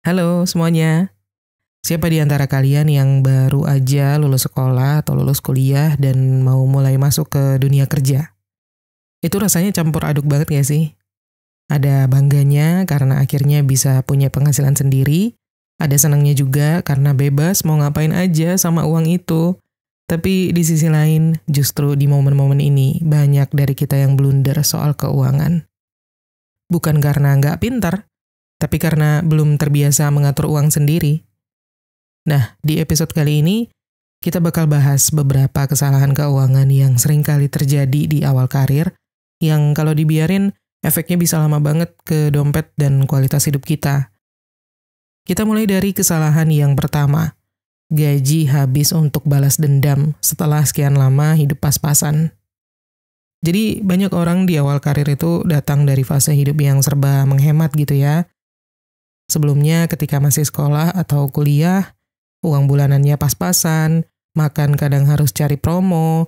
Halo semuanya, siapa di antara kalian yang baru aja lulus sekolah atau lulus kuliah dan mau mulai masuk ke dunia kerja? Itu rasanya campur aduk banget gak sih? Ada bangganya karena akhirnya bisa punya penghasilan sendiri, ada senangnya juga karena bebas mau ngapain aja sama uang itu. Tapi di sisi lain, justru di momen-momen ini banyak dari kita yang blunder soal keuangan. Bukan karena nggak pintar, tapi karena belum terbiasa mengatur uang sendiri. Nah, di episode kali ini, kita bakal bahas beberapa kesalahan keuangan yang sering kali terjadi di awal karir, yang kalau dibiarin, efeknya bisa lama banget ke dompet dan kualitas hidup kita. Kita mulai dari kesalahan yang pertama, gaji habis untuk balas dendam setelah sekian lama hidup pas-pasan. Jadi, banyak orang di awal karir itu datang dari fase hidup yang serba menghemat gitu ya. Sebelumnya ketika masih sekolah atau kuliah, uang bulanannya pas-pasan, makan kadang harus cari promo,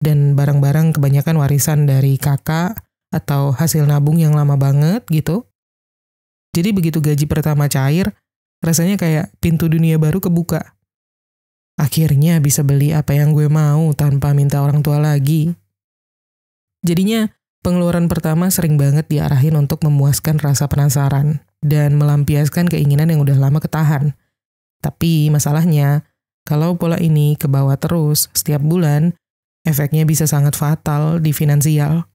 dan barang-barang kebanyakan warisan dari kakak atau hasil nabung yang lama banget gitu. Jadi begitu gaji pertama cair, rasanya kayak pintu dunia baru kebuka. Akhirnya bisa beli apa yang gue mau tanpa minta orang tua lagi. Jadinya pengeluaran pertama sering banget diarahin untuk memuaskan rasa penasaran dan melampiaskan keinginan yang udah lama ketahan. Tapi masalahnya, kalau pola ini kebawa terus setiap bulan, efeknya bisa sangat fatal di finansial.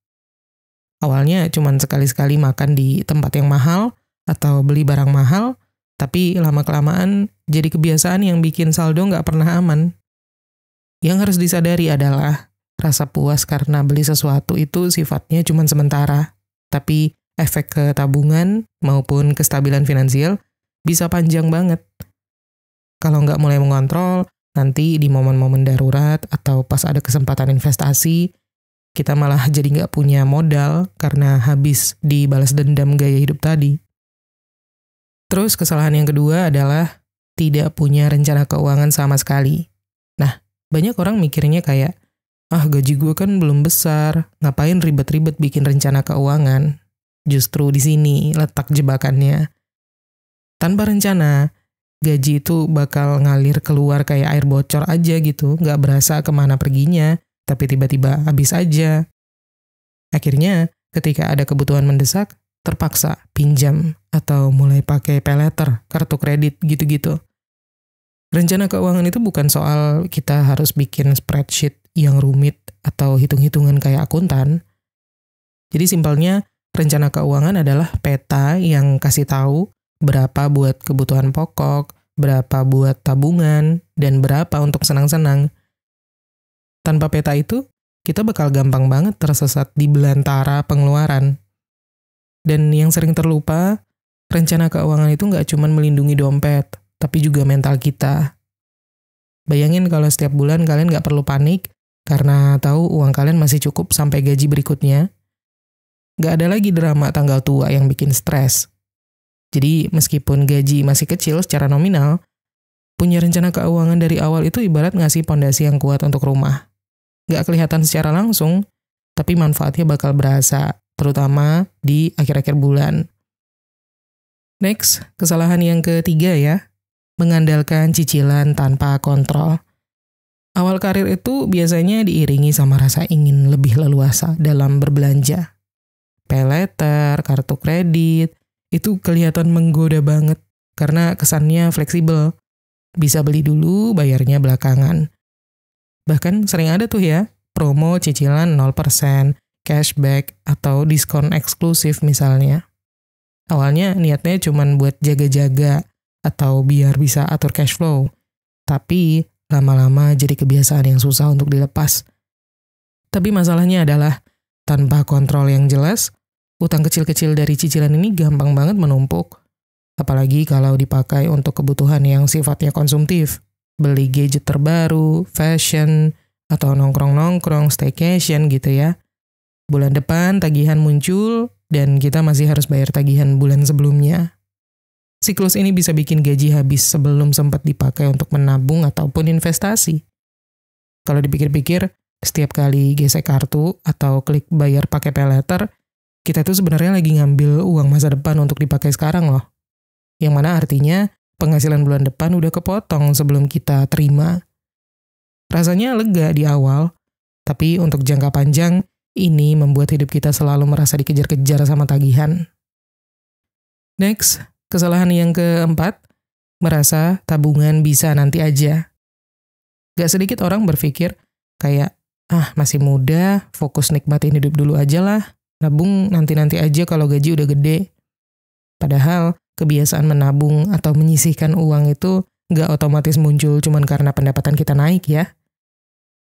Awalnya cuma sekali-sekali makan di tempat yang mahal atau beli barang mahal, tapi lama-kelamaan jadi kebiasaan yang bikin saldo nggak pernah aman. Yang harus disadari adalah, rasa puas karena beli sesuatu itu sifatnya cuma sementara, tapi efek ke tabungan maupun kestabilan finansial bisa panjang banget. Kalau nggak mulai mengontrol, nanti di momen-momen darurat atau pas ada kesempatan investasi, kita malah jadi nggak punya modal karena habis dibalas dendam gaya hidup tadi. Terus kesalahan yang kedua adalah tidak punya rencana keuangan sama sekali. Nah, banyak orang mikirnya kayak, gaji gue kan belum besar, ngapain ribet-ribet bikin rencana keuangan? Justru di sini letak jebakannya. Tanpa rencana, gaji itu bakal ngalir keluar kayak air bocor aja gitu, nggak berasa kemana perginya, tapi tiba-tiba habis aja. Akhirnya, ketika ada kebutuhan mendesak, terpaksa pinjam atau mulai pakai paylater, kartu kredit gitu-gitu. Rencana keuangan itu bukan soal kita harus bikin spreadsheet yang rumit atau hitung-hitungan kayak akuntan. Jadi simpelnya, rencana keuangan adalah peta yang kasih tahu berapa buat kebutuhan pokok, berapa buat tabungan, dan berapa untuk senang-senang. Tanpa peta itu, kita bakal gampang banget tersesat di belantara pengeluaran. Dan yang sering terlupa, rencana keuangan itu nggak cuma melindungi dompet, tapi juga mental kita. Bayangin kalau setiap bulan kalian nggak perlu panik, karena tahu uang kalian masih cukup sampai gaji berikutnya. Nggak ada lagi drama tanggal tua yang bikin stres. Jadi meskipun gaji masih kecil secara nominal, punya rencana keuangan dari awal itu ibarat ngasih pondasi yang kuat untuk rumah. Nggak kelihatan secara langsung, tapi manfaatnya bakal berasa, terutama di akhir-akhir bulan. Next, kesalahan yang ketiga ya, mengandalkan cicilan tanpa kontrol. Awal karir itu biasanya diiringi sama rasa ingin lebih leluasa dalam berbelanja. Paylater, kartu kredit, itu kelihatan menggoda banget karena kesannya fleksibel. Bisa beli dulu, bayarnya belakangan. Bahkan sering ada tuh ya, promo cicilan 0%, cashback, atau diskon eksklusif misalnya. Awalnya niatnya cuma buat jaga-jaga atau biar bisa atur cash flow. Tapi lama-lama jadi kebiasaan yang susah untuk dilepas. Tapi masalahnya adalah, tanpa kontrol yang jelas, utang kecil-kecil dari cicilan ini gampang banget menumpuk. Apalagi kalau dipakai untuk kebutuhan yang sifatnya konsumtif. Beli gadget terbaru, fashion, atau nongkrong-nongkrong, staycation gitu ya. Bulan depan tagihan muncul, dan kita masih harus bayar tagihan bulan sebelumnya. Siklus ini bisa bikin gaji habis sebelum sempat dipakai untuk menabung ataupun investasi. Kalau dipikir-pikir, setiap kali gesek kartu atau klik bayar pakai paylater, kita tuh sebenarnya lagi ngambil uang masa depan untuk dipakai sekarang loh. Yang mana artinya penghasilan bulan depan udah kepotong sebelum kita terima. Rasanya lega di awal, tapi untuk jangka panjang, ini membuat hidup kita selalu merasa dikejar-kejar sama tagihan. Next, kesalahan yang keempat, merasa tabungan bisa nanti aja. Gak sedikit orang berpikir kayak, masih muda, fokus nikmatin hidup dulu aja lah, nabung nanti-nanti aja kalau gaji udah gede. Padahal, kebiasaan menabung atau menyisihkan uang itu gak otomatis muncul cuman karena pendapatan kita naik ya.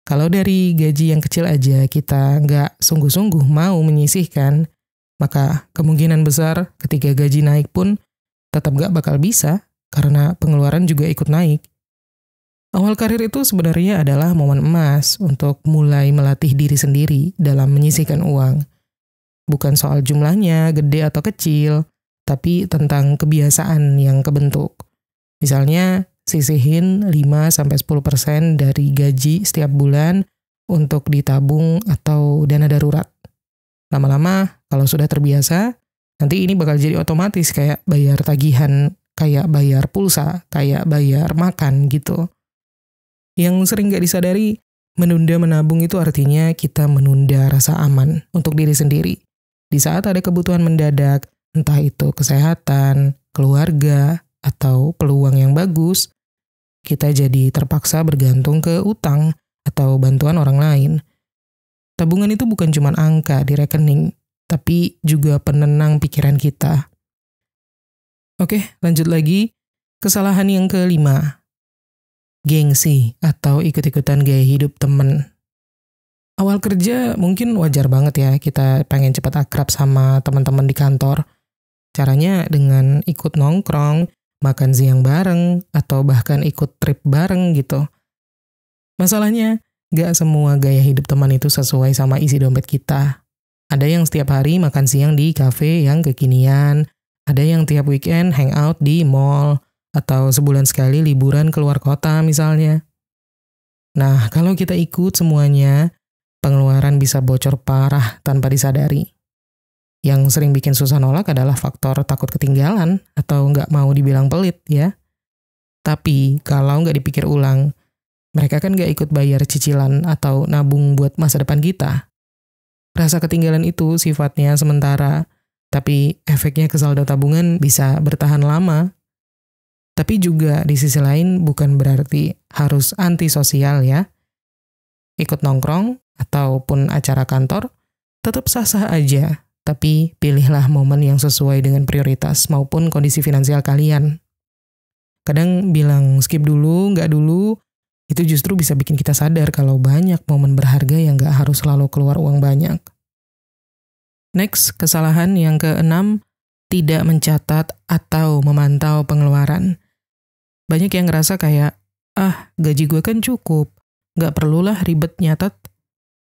Kalau dari gaji yang kecil aja kita gak sungguh-sungguh mau menyisihkan, maka kemungkinan besar ketika gaji naik pun tetap gak bakal bisa karena pengeluaran juga ikut naik. Awal karir itu sebenarnya adalah momen emas untuk mulai melatih diri sendiri dalam menyisihkan uang. Bukan soal jumlahnya gede atau kecil, tapi tentang kebiasaan yang kebentuk. Misalnya, sisihin 5-10% dari gaji setiap bulan untuk ditabung atau dana darurat. Lama-lama, kalau sudah terbiasa, nanti ini bakal jadi otomatis kayak bayar tagihan, kayak bayar pulsa, kayak bayar makan gitu. Yang sering gak disadari, menunda menabung itu artinya kita menunda rasa aman untuk diri sendiri. Di saat ada kebutuhan mendadak, entah itu kesehatan, keluarga, atau peluang yang bagus, kita jadi terpaksa bergantung ke utang atau bantuan orang lain. Tabungan itu bukan cuma angka di rekening, tapi juga penenang pikiran kita. Oke, lanjut lagi. Kesalahan yang kelima. Gengsi atau ikut-ikutan gaya hidup temen. Awal kerja mungkin wajar banget ya kita pengen cepat akrab sama teman-teman di kantor. Caranya dengan ikut nongkrong, makan siang bareng, atau bahkan ikut trip bareng gitu. Masalahnya, gak semua gaya hidup teman itu sesuai sama isi dompet kita. Ada yang setiap hari makan siang di kafe yang kekinian, ada yang tiap weekend hangout di mall, atau sebulan sekali liburan keluar kota misalnya. Nah, kalau kita ikut semuanya, pengeluaran bisa bocor parah tanpa disadari. Yang sering bikin susah nolak adalah faktor takut ketinggalan atau nggak mau dibilang pelit ya. Tapi kalau nggak dipikir ulang, mereka kan nggak ikut bayar cicilan atau nabung buat masa depan kita. Rasa ketinggalan itu sifatnya sementara, tapi efeknya ke saldo tabungan bisa bertahan lama. Tapi juga di sisi lain bukan berarti harus antisosial ya. Ikut nongkrong ataupun acara kantor tetap sah-sah aja. Tapi pilihlah momen yang sesuai dengan prioritas maupun kondisi finansial kalian. Kadang bilang skip dulu, nggak dulu, itu justru bisa bikin kita sadar kalau banyak momen berharga yang nggak harus selalu keluar uang banyak. Next, kesalahan yang keenam, tidak mencatat atau memantau pengeluaran. Banyak yang ngerasa kayak, gaji gue kan cukup, nggak perlulah ribet nyatet.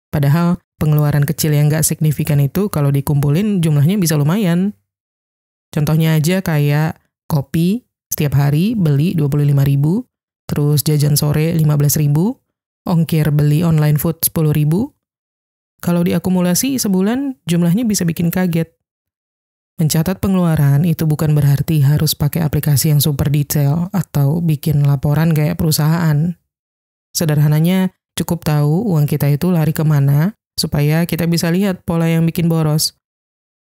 Padahal, pengeluaran kecil yang nggak signifikan itu kalau dikumpulin jumlahnya bisa lumayan. Contohnya aja kayak kopi, setiap hari beli 25.000, terus jajan sore 15.000, ongkir beli online food 10.000. Kalau diakumulasi sebulan jumlahnya bisa bikin kaget. Mencatat pengeluaran itu bukan berarti harus pakai aplikasi yang super detail atau bikin laporan kayak perusahaan. Sederhananya, cukup tahu uang kita itu lari kemana, supaya kita bisa lihat pola yang bikin boros.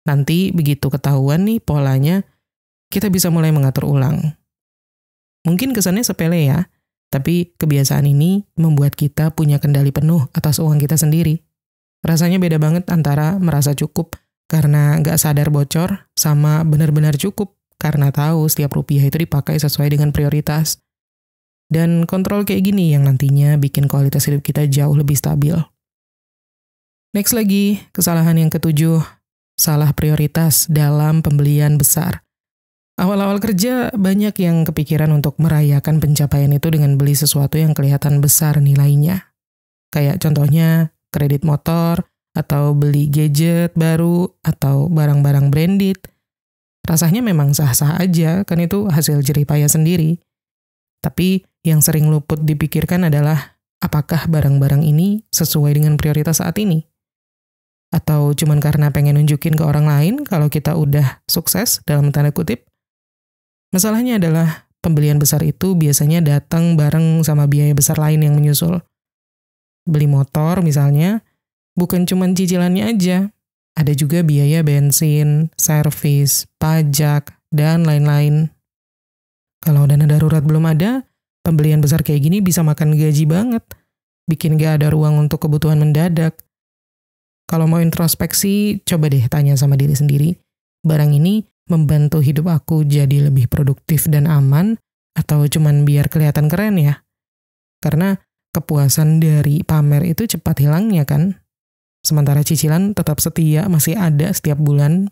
Nanti begitu ketahuan nih polanya, kita bisa mulai mengatur ulang. Mungkin kesannya sepele ya, tapi kebiasaan ini membuat kita punya kendali penuh atas uang kita sendiri. Rasanya beda banget antara merasa cukup karena nggak sadar bocor sama benar-benar cukup karena tahu setiap rupiah itu dipakai sesuai dengan prioritas. Dan kontrol kayak gini yang nantinya bikin kualitas hidup kita jauh lebih stabil. Next lagi, kesalahan yang ketujuh, salah prioritas dalam pembelian besar. Awal-awal kerja, banyak yang kepikiran untuk merayakan pencapaian itu dengan beli sesuatu yang kelihatan besar nilainya. Kayak contohnya, kredit motor, atau beli gadget baru, atau barang-barang branded. Rasanya memang sah-sah aja, kan itu hasil jerih payah sendiri. Tapi yang sering luput dipikirkan adalah, apakah barang-barang ini sesuai dengan prioritas saat ini? Atau cuman karena pengen nunjukin ke orang lain kalau kita udah sukses dalam tanda kutip? Masalahnya adalah pembelian besar itu biasanya datang bareng sama biaya besar lain yang menyusul. Beli motor misalnya, bukan cuma cicilannya aja. Ada juga biaya bensin, servis, pajak, dan lain-lain. Kalau dana darurat belum ada, pembelian besar kayak gini bisa makan gaji banget. Bikin gak ada ruang untuk kebutuhan mendadak. Kalau mau introspeksi, coba deh tanya sama diri sendiri. Barang ini membantu hidup aku jadi lebih produktif dan aman, atau cuman biar kelihatan keren ya? Karena kepuasan dari pamer itu cepat hilangnya kan? Sementara cicilan tetap setia masih ada setiap bulan.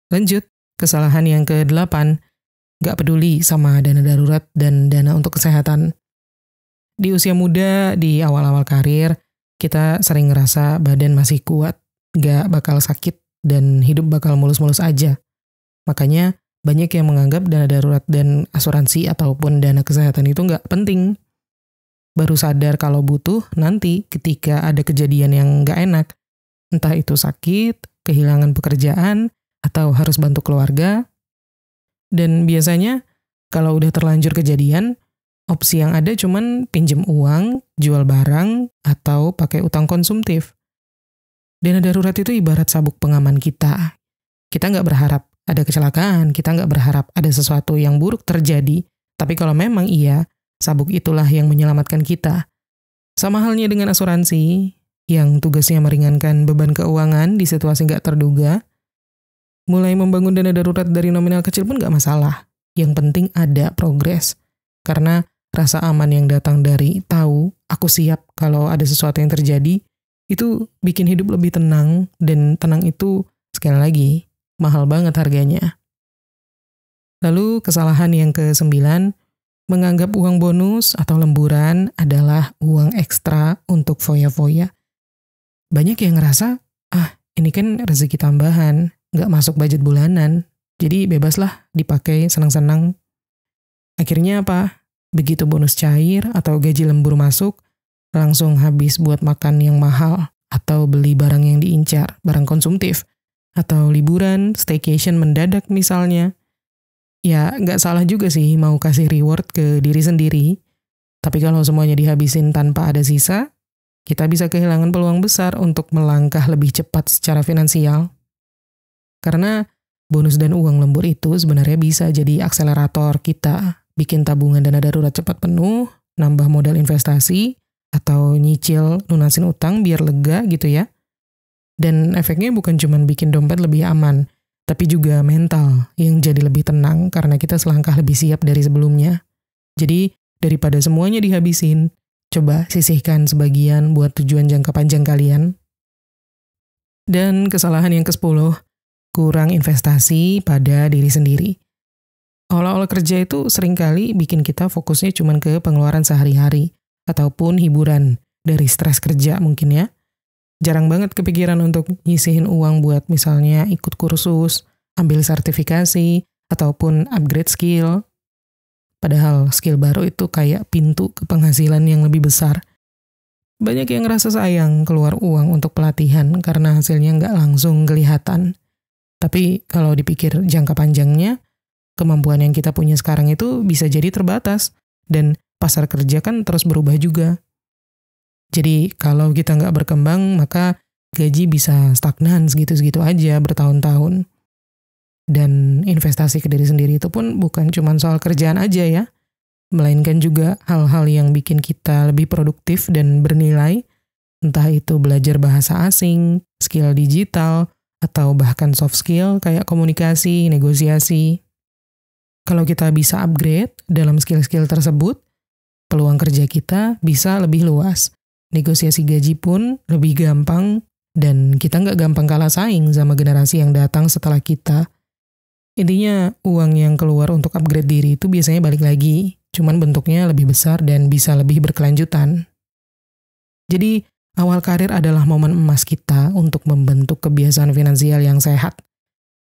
Lanjut, kesalahan yang ke-8, gak peduli sama dana darurat dan dana untuk kesehatan. Di usia muda, di awal-awal karir, kita sering ngerasa badan masih kuat, gak bakal sakit, dan hidup bakal mulus-mulus aja. Makanya, banyak yang menganggap dana darurat dan asuransi ataupun dana kesehatan itu gak penting. Baru sadar kalau butuh nanti ketika ada kejadian yang gak enak. Entah itu sakit, kehilangan pekerjaan, atau harus bantu keluarga. Dan biasanya, kalau udah terlanjur kejadian, opsi yang ada cuman pinjem uang, jual barang, atau pakai utang konsumtif. Dana darurat itu ibarat sabuk pengaman kita. Kita nggak berharap ada kecelakaan, kita nggak berharap ada sesuatu yang buruk terjadi. Tapi kalau memang iya, sabuk itulah yang menyelamatkan kita. Sama halnya dengan asuransi, yang tugasnya meringankan beban keuangan di situasi nggak terduga. Mulai membangun dana darurat dari nominal kecil pun nggak masalah. Yang penting ada progres. Karena rasa aman yang datang dari tahu aku siap kalau ada sesuatu yang terjadi, itu bikin hidup lebih tenang, dan tenang itu, sekali lagi, mahal banget harganya. Lalu kesalahan yang ke-9, menganggap uang bonus atau lemburan adalah uang ekstra untuk foya-foya. Banyak yang ngerasa, ini kan rezeki tambahan, nggak masuk budget bulanan, jadi bebaslah dipakai senang-senang. Akhirnya apa? Begitu bonus cair atau gaji lembur masuk, langsung habis buat makan yang mahal, atau beli barang yang diincar, barang konsumtif, atau liburan, staycation mendadak misalnya. Ya, nggak salah juga sih mau kasih reward ke diri sendiri, tapi kalau semuanya dihabisin tanpa ada sisa, kita bisa kehilangan peluang besar untuk melangkah lebih cepat secara finansial. Karena bonus dan uang lembur itu sebenarnya bisa jadi akselerator kita, bikin tabungan dana darurat cepat penuh, nambah modal investasi, atau nyicil lunasin utang biar lega gitu ya. Dan efeknya bukan cuma bikin dompet lebih aman, tapi juga mental yang jadi lebih tenang karena kita selangkah lebih siap dari sebelumnya. Jadi daripada semuanya dihabisin, coba sisihkan sebagian buat tujuan jangka panjang kalian. Dan kesalahan yang ke-10, kurang investasi pada diri sendiri. Olah-olah kerja itu seringkali bikin kita fokusnya cuma ke pengeluaran sehari-hari, ataupun hiburan dari stres kerja mungkin ya. Jarang banget kepikiran untuk nyisihin uang buat misalnya ikut kursus, ambil sertifikasi, ataupun upgrade skill. Padahal skill baru itu kayak pintu ke penghasilan yang lebih besar. Banyak yang ngerasa sayang keluar uang untuk pelatihan karena hasilnya nggak langsung kelihatan. Tapi kalau dipikir jangka panjangnya, kemampuan yang kita punya sekarang itu bisa jadi terbatas, dan pasar kerja kan terus berubah juga. Jadi kalau kita nggak berkembang, maka gaji bisa stagnan segitu-segitu aja bertahun-tahun. Dan investasi ke diri sendiri itu pun bukan cuma soal kerjaan aja ya, melainkan juga hal-hal yang bikin kita lebih produktif dan bernilai, entah itu belajar bahasa asing, skill digital, atau bahkan soft skill kayak komunikasi, negosiasi. Kalau kita bisa upgrade dalam skill-skill tersebut, peluang kerja kita bisa lebih luas. Negosiasi gaji pun lebih gampang, dan kita nggak gampang kalah saing sama generasi yang datang setelah kita. Intinya, uang yang keluar untuk upgrade diri itu biasanya balik lagi, cuman bentuknya lebih besar dan bisa lebih berkelanjutan. Jadi, awal karir adalah momen emas kita untuk membentuk kebiasaan finansial yang sehat.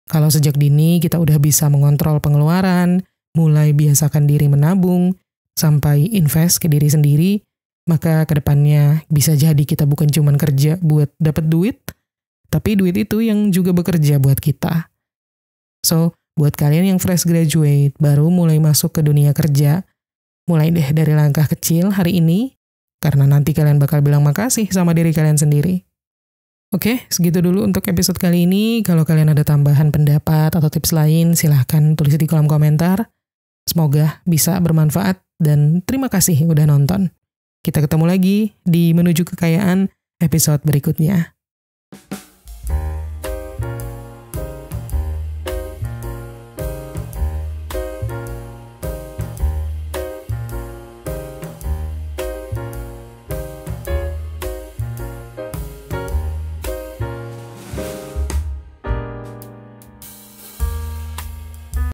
Kalau sejak dini kita udah bisa mengontrol pengeluaran, mulai biasakan diri menabung, sampai invest ke diri sendiri, maka kedepannya bisa jadi kita bukan cuma kerja buat dapat duit, tapi duit itu yang juga bekerja buat kita. So, Buat kalian yang fresh graduate, baru mulai masuk ke dunia kerja, mulai deh dari langkah kecil hari ini, karena nanti kalian bakal bilang makasih sama diri kalian sendiri. Oke, segitu dulu untuk episode kali ini. Kalau kalian ada tambahan pendapat atau tips lain, silahkan tulis di kolom komentar. Semoga bisa bermanfaat dan terima kasih udah nonton. Kita ketemu lagi di Menuju Kekayaan episode berikutnya.